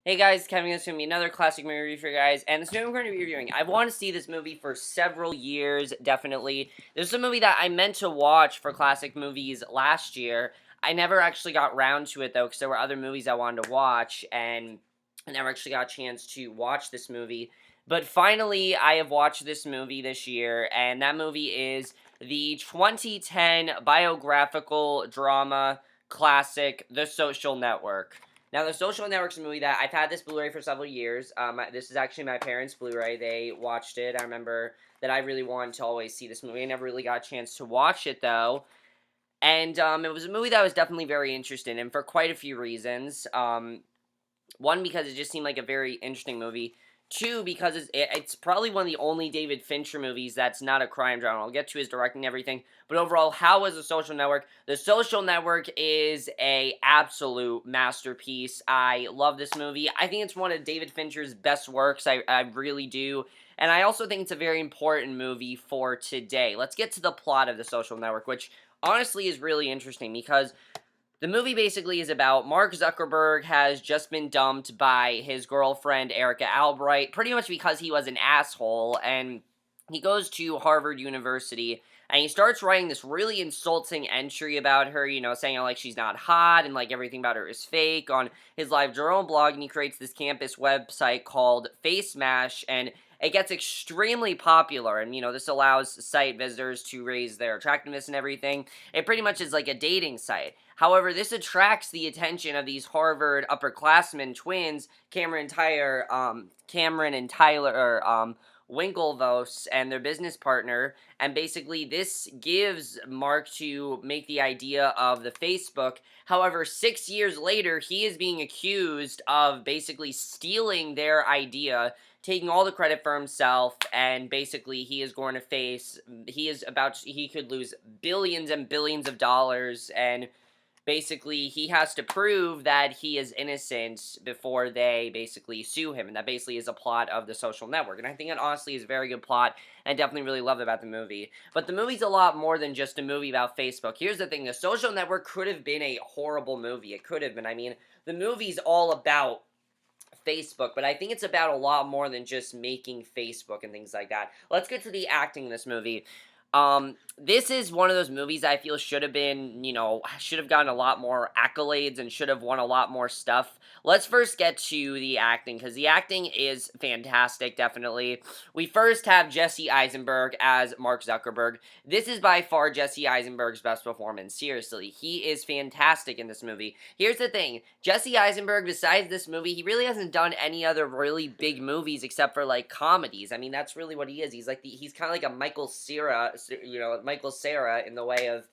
Hey guys, Kevin, this is going to be another classic movie review for you guys, and this movie we're going to be reviewing, I've wanted to see this movie for several years, definitely. This is a movie that I meant to watch for classic movies last year. I never actually got round to it, though, because there were other movies I wanted to watch, and I never actually got a chance to watch this movie. But finally, I have watched this movie this year, and that movie is the 2010 biographical drama classic, The Social Network. Now, The Social Network's a movie that I've had this Blu-ray for several years. This is actually my parents' Blu-ray. They watched it. I remember that I really wanted to always see this movie. I never really got a chance to watch it, though. And it was a movie that I was definitely very interested in for quite a few reasons. One, because it just seemed like a very interesting movie. Two, because it's probably one of the only David Fincher movies that's not a crime drama. I'll get to his directing and everything. But overall, how was The Social Network? The Social Network is a absolute masterpiece. I love this movie. I think it's one of David Fincher's best works. I really do. And I also think it's a very important movie for today. Let's get to the plot of The Social Network, which honestly is really interesting because the movie basically is about Mark Zuckerberg has just been dumped by his girlfriend, Erica Albright, pretty much because he was an asshole, and he goes to Harvard University, and he starts writing this really insulting entry about her, saying how, like, she's not hot, and, like, everything about her is fake on his Live Journal blog, and he creates this campus website called Face Mash, and it gets extremely popular, and, this allows site visitors to raise their attractiveness and everything. It pretty much is like a dating site. However, this attracts the attention of these Harvard upperclassmen twins, Cameron and Tyler, Winklevoss, and their business partner, and basically this gives Mark to make the idea of the Facebook. However, 6 years later, he is being accused of basically stealing their idea, taking all the credit for himself, and basically he is going to face, he could lose billions and billions of dollars, and basically he has to prove that he is innocent before they basically sue him, and that basically is a plot of The Social Network, and I think it honestly is a very good plot, and I definitely really love about the movie. But the movie's a lot more than just a movie about Facebook. Here's the thing, The Social Network could have been a horrible movie. It could have been. I mean, the movie's all about Facebook, but I think it's about a lot more than just making Facebook and things like that. Let's get to the acting in this movie. This is one of those movies I feel should have been, should have gotten a lot more accolades and should have won a lot more stuff. Let's first get to the acting, because the acting is fantastic, definitely. We first have Jesse Eisenberg as Mark Zuckerberg. This is by far Jesse Eisenberg's best performance, seriously. He is fantastic in this movie. Here's the thing, Jesse Eisenberg, besides this movie, he really hasn't done any other really big movies except for, like, comedies. I mean, that's really what he is. He's kind of like a Michael Cera in the way of,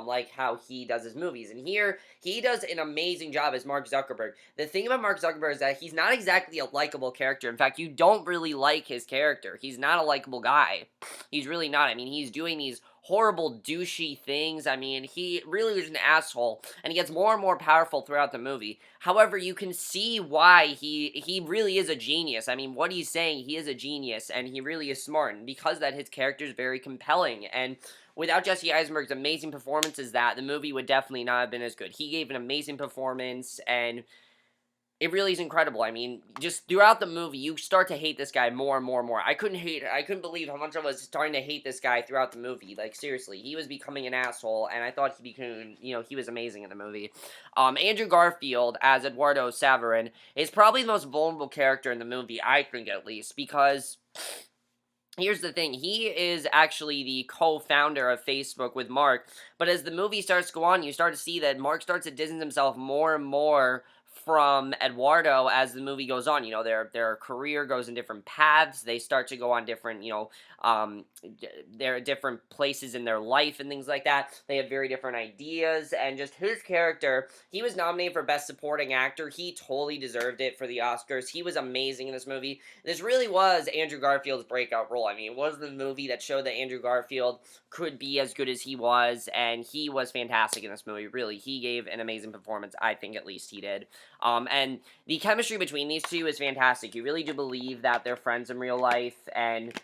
like, how he does his movies. And here, he does an amazing job as Mark Zuckerberg. The thing about Mark Zuckerberg is that he's not exactly a likable character. In fact, you don't really like his character. He's not a likable guy. He's really not. I mean, he's doing these horrible, douchey things. I mean, he really is an asshole, and he gets more and more powerful throughout the movie. However, you can see why he really is a genius. I mean, what he's saying, he is a genius, and he really is smart, and because of that, his character is very compelling, and without Jesse Eisenberg's amazing performances, the movie would definitely not have been as good. He gave an amazing performance, and it really is incredible. I mean, just throughout the movie, you start to hate this guy more and more and more. I couldn't believe how much I was starting to hate this guy throughout the movie. Like, seriously, he was becoming an asshole, and I thought he was amazing in the movie. Andrew Garfield, as Eduardo Saverin, is probably the most vulnerable character in the movie, I think at least, because here's the thing, he is actually the co-founder of Facebook with Mark, but as the movie starts to go on, you start to see that Mark starts to distance himself more and more from Eduardo as the movie goes on. Their career goes in different paths. They start to go on different, there are different places in their life and things like that. They have very different ideas, and just his character, he was nominated for Best Supporting Actor. He totally deserved it for the Oscars. He was amazing in this movie. This really was Andrew Garfield's breakout role. I mean, it was the movie that showed that Andrew Garfield could be as good as he was, and he was fantastic in this movie, really. He gave an amazing performance, I think at least he did. And the chemistry between these two is fantastic. You really do believe that they're friends in real life, and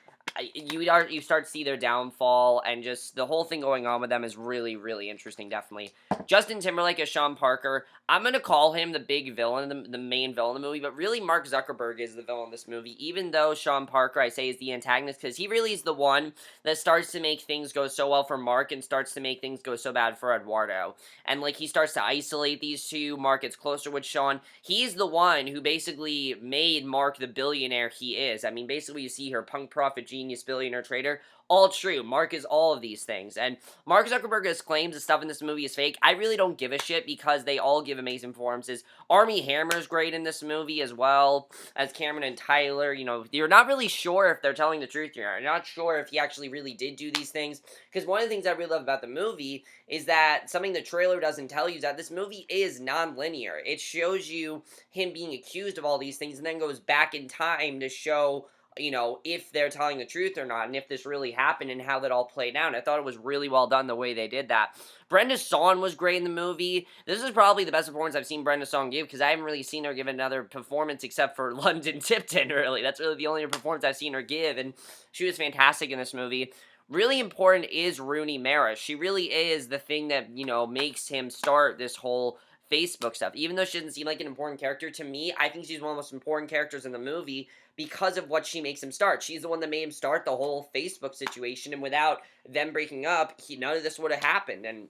you start to see their downfall, and just the whole thing going on with them is really, really interesting, definitely. Justin Timberlake as Sean Parker, I'm going to call him the big villain, the main villain of the movie, but really Mark Zuckerberg is the villain of this movie, even though Sean Parker, I say, is the antagonist, because he really is the one that starts to make things go so well for Mark and starts to make things go so bad for Eduardo. And, like, he starts to isolate these two. Mark gets closer with Sean. He's the one who basically made Mark the billionaire he is. I mean, basically, you see here, punk prophet, genius, billionaire, trader, all true. Mark is all of these things. And Mark Zuckerberg has claims the stuff in this movie is fake. I really don't give a shit because they all give amazing performances. Armie Hammer's great in this movie as well as Cameron and Tyler. You know, you're not really sure if they're telling the truth. You're not sure if he actually really did do these things. Because one of the things I really love about the movie is that something the trailer doesn't tell you is that this movie is non-linear. It shows you him being accused of all these things and then goes back in time to show, you know, if they're telling the truth or not, and if this really happened and how that all played out. And I thought it was really well done the way they did that. Brenda Song was great in the movie. This is probably the best performance I've seen Brenda Song give, because I haven't really seen her give another performance except for London Tipton, really. That's really the only performance I've seen her give, and she was fantastic in this movie. Really important is Rooney Mara. She really is the thing that, you know, makes him start this whole Facebook stuff. Even though she doesn't seem like an important character, to me, I think she's one of the most important characters in the movie because of what she makes him start. She's the one that made him start the whole Facebook situation, and without them breaking up, none of this would have happened. And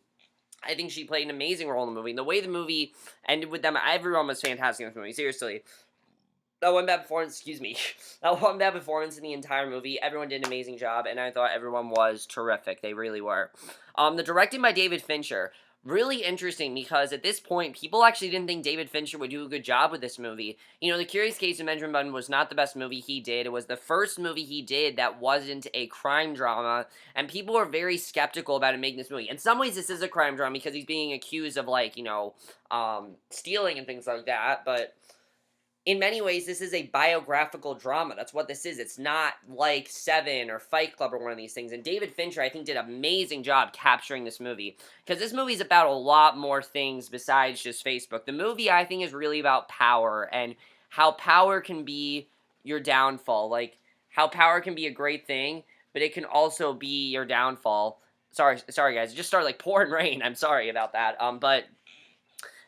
I think she played an amazing role in the movie. And the way the movie ended with them, everyone was fantastic in this movie, seriously. That one bad performance, excuse me, that one bad performance in the entire movie. Everyone did an amazing job, and I thought everyone was terrific. They really were. The directing by David Fincher, really interesting, because at this point, people actually didn't think David Fincher would do a good job with this movie. You know, The Curious Case of Benjamin Button was not the best movie he did. It was the first movie he did that wasn't a crime drama, and people were very skeptical about him making this movie. In some ways, this is a crime drama because he's being accused of, like, you know, stealing and things like that, but in many ways, this is a biographical drama. That's what this is. It's not like Seven or Fight Club or one of these things. And David Fincher, I think, did an amazing job capturing this movie. Because this movie is about a lot more things besides just Facebook. The movie, I think, is really about power and how power can be your downfall. Like, how power can be a great thing, but it can also be your downfall. Sorry, guys. It just started, like, pouring rain. I'm sorry about that. But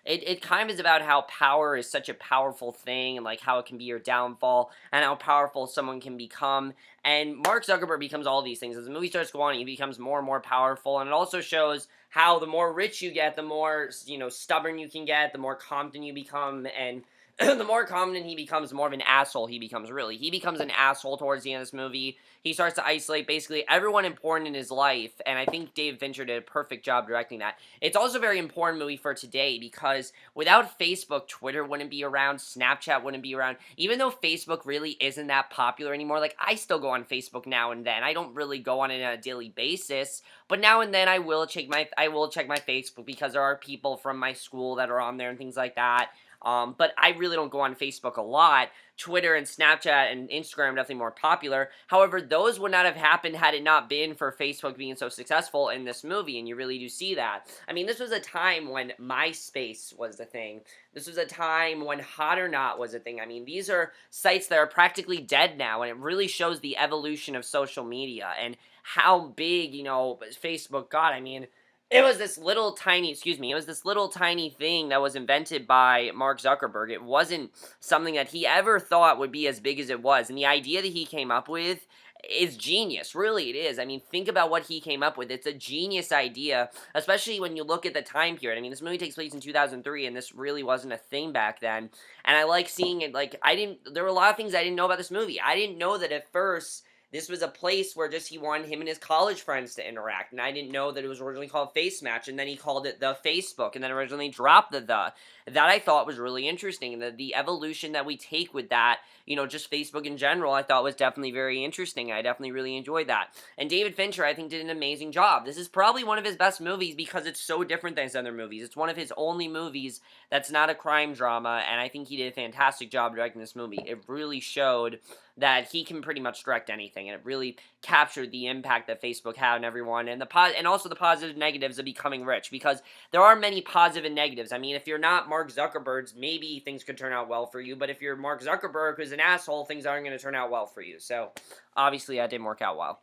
it kind of is about how power is such a powerful thing, and like how it can be your downfall, and how powerful someone can become. And Mark Zuckerberg becomes all these things. As the movie starts going on, he becomes more and more powerful, and it also shows how the more rich you get, the more, you know, stubborn you can get, the more confident you become, and the more confident he becomes, the more of an asshole he becomes, really. He becomes an asshole towards the end of this movie. He starts to isolate basically everyone important in his life, and I think David Fincher did a perfect job directing that. It's also a very important movie for today, because without Facebook, Twitter wouldn't be around, Snapchat wouldn't be around. Even though Facebook really isn't that popular anymore, like, I still go on Facebook now and then. I don't really go on it on a daily basis, but now and then I will check my Facebook, because there are people from my school that are on there and things like that. But I really don't go on Facebook a lot. Twitter and Snapchat and Instagram are definitely more popular. However, those would not have happened had it not been for Facebook being so successful in this movie, and you really do see that. I mean, this was a time when MySpace was the thing. This was a time when Hot or Not was a thing. I mean, these are sites that are practically dead now, and it really shows the evolution of social media and how big, you know, Facebook got. I mean, it was this little tiny thing that was invented by Mark Zuckerberg. It wasn't something that he ever thought would be as big as it was. And the idea that he came up with is genius. Really, it is. I mean, think about what he came up with. It's a genius idea, especially when you look at the time period. I mean, this movie takes place in 2003, and this really wasn't a thing back then. And I like seeing it, like, there were a lot of things I didn't know about this movie. I didn't know that at first this was a place where just he wanted him and his college friends to interact, and I didn't know that it was originally called Face Match, and then he called it the Facebook, and then originally dropped the. That I thought was really interesting, and the evolution that we take with that, you know, just Facebook in general, I thought was definitely very interesting. I definitely really enjoyed that. And David Fincher, I think, did an amazing job. This is probably one of his best movies because it's so different than his other movies. It's one of his only movies that's not a crime drama, and I think he did a fantastic job directing this movie. It really showed that he can pretty much direct anything. everything, and it really captured the impact that Facebook had on everyone, and and also the positive negatives of becoming rich, because there are many positive and negatives. I mean, if you're not Mark Zuckerberg's, maybe things could turn out well for you, but if you're Mark Zuckerberg, who's an asshole, things aren't going to turn out well for you. So, obviously, that didn't work out well.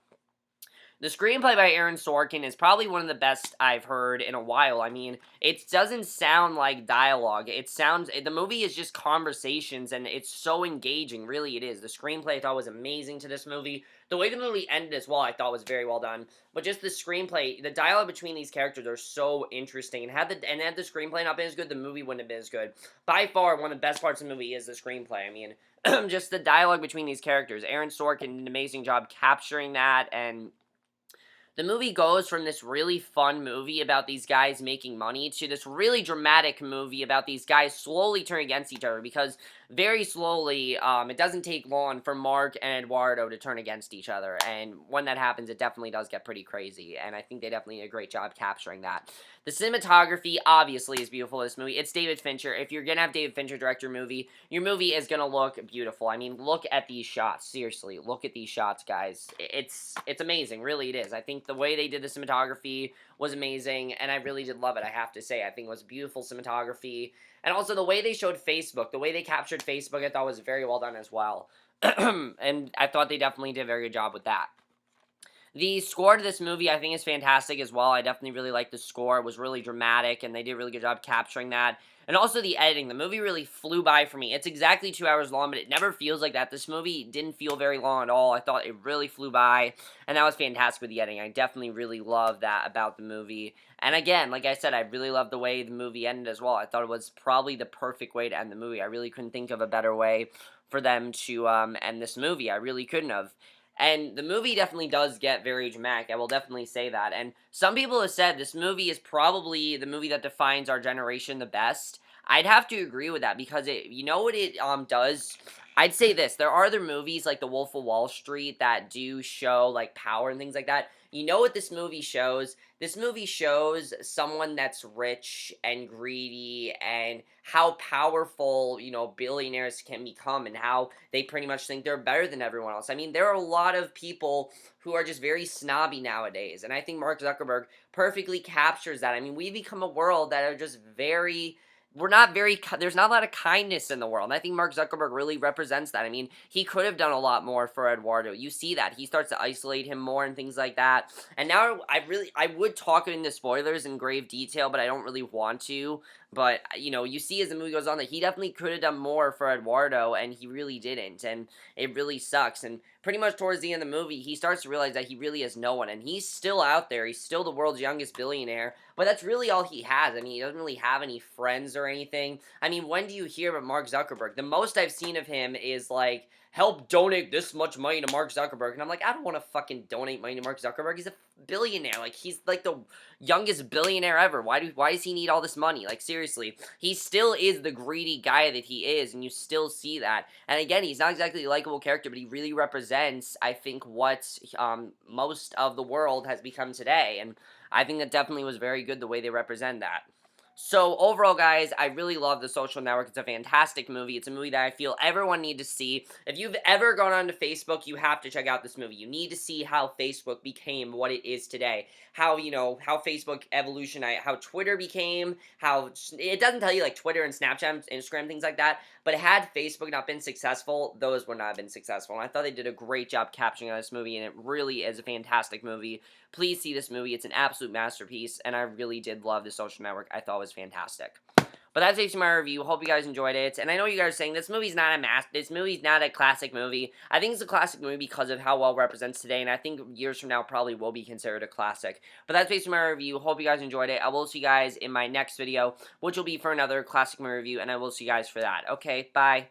The screenplay by Aaron Sorkin is probably one of the best I've heard in a while. I mean, it doesn't sound like dialogue. The movie is just conversations, and it's so engaging. Really, it is. The screenplay I thought was amazing to this movie. The way the movie ended as well, I thought was very well done. But just the screenplay, the dialogue between these characters are so interesting. And had the screenplay not been as good, the movie wouldn't have been as good. By far, one of the best parts of the movie is the screenplay. I mean, just the dialogue between these characters. Aaron Sorkin did an amazing job capturing that, and the movie goes from this really fun movie about these guys making money to this really dramatic movie about these guys slowly turning against each other, because very slowly, it doesn't take long for Mark and Eduardo to turn against each other, and when that happens, it definitely does get pretty crazy, and I think they definitely did a great job capturing that. The cinematography, obviously, is beautiful in this movie. It's David Fincher. If you're gonna have David Fincher direct your movie is gonna look beautiful. I mean, look at these shots. Seriously, look at these shots, guys. It's amazing. Really, it is. I think the way they did the cinematography was amazing, and I really did love it, I have to say. I think it was beautiful cinematography. And also, the way they showed Facebook, the way they captured Facebook, I thought was very well done as well. And I thought they definitely did a very good job with that. The score to this movie, I think, is fantastic as well. I definitely really liked the score. It was really dramatic, and they did a really good job capturing that. And also the editing. The movie really flew by for me. It's exactly 2 hours long, but it never feels like that. This movie didn't feel very long at all. I thought it really flew by, and that was fantastic with the editing. I definitely really love that about the movie. And again, like I said, I really loved the way the movie ended as well. I thought it was probably the perfect way to end the movie. I really couldn't think of a better way for them to end this movie. I really couldn't have. And the movie definitely does get very dramatic. I will definitely say that. And some people have said this movie is probably the movie that defines our generation the best. I'd have to agree with that, because you know what it does? I'd say this. There are other movies like The Wolf of Wall Street that do show like power and things like that. You know what this movie shows? This movie shows someone that's rich and greedy, and how powerful, billionaires can become, and how they pretty much think they're better than everyone else. I mean, there are a lot of people who are just very snobby nowadays, and I think Mark Zuckerberg perfectly captures that. I mean, we become a world that are just there's not a lot of kindness in the world, and I think Mark Zuckerberg really represents that. I mean, he could have done a lot more for Eduardo. You see that. He starts to isolate him more and things like that. And now, I would talk into spoilers in grave detail, but I don't really want to. But, you see as the movie goes on that he definitely could have done more for Eduardo, and he really didn't, and it really sucks. And pretty much towards the end of the movie, he starts to realize that he really is no one, and he's still out there. He's still the world's youngest billionaire, but that's really all he has. I mean, he doesn't really have any friends or anything. I mean, when do you hear about Mark Zuckerberg? The most I've seen of him is, like, help donate this much money to Mark Zuckerberg. And I'm like, I don't want to fucking donate money to Mark Zuckerberg. He's a billionaire. Like, he's like the youngest billionaire ever. Why does he need all this money? Like, seriously. He still is the greedy guy that he is, and you still see that. And again, he's not exactly a likable character, but he really represents, I think, what most of the world has become today. And I think that definitely was very good the way they represent that. So, overall, guys, I really love The Social Network. It's a fantastic movie. It's a movie that I feel everyone needs to see. If you've ever gone onto Facebook, you have to check out this movie. You need to see how Facebook became what it is today. How Facebook evolutionized, how Twitter became, how it doesn't tell you, like, Twitter and Snapchat and Instagram, things like that, but had Facebook not been successful, those would not have been successful. And I thought they did a great job capturing this movie, and it really is a fantastic movie. Please see this movie. It's an absolute masterpiece, and I really did love The Social Network. I thought it was fantastic. But that's basically my review. Hope you guys enjoyed it. And I know you guys are saying this movie's not a classic movie. I think it's a classic movie because of how well it represents today, and I think years from now probably will be considered a classic. But that's basically my review. Hope you guys enjoyed it. I will see you guys in my next video, which will be for another classic movie review, and I will see you guys for that. Okay, bye.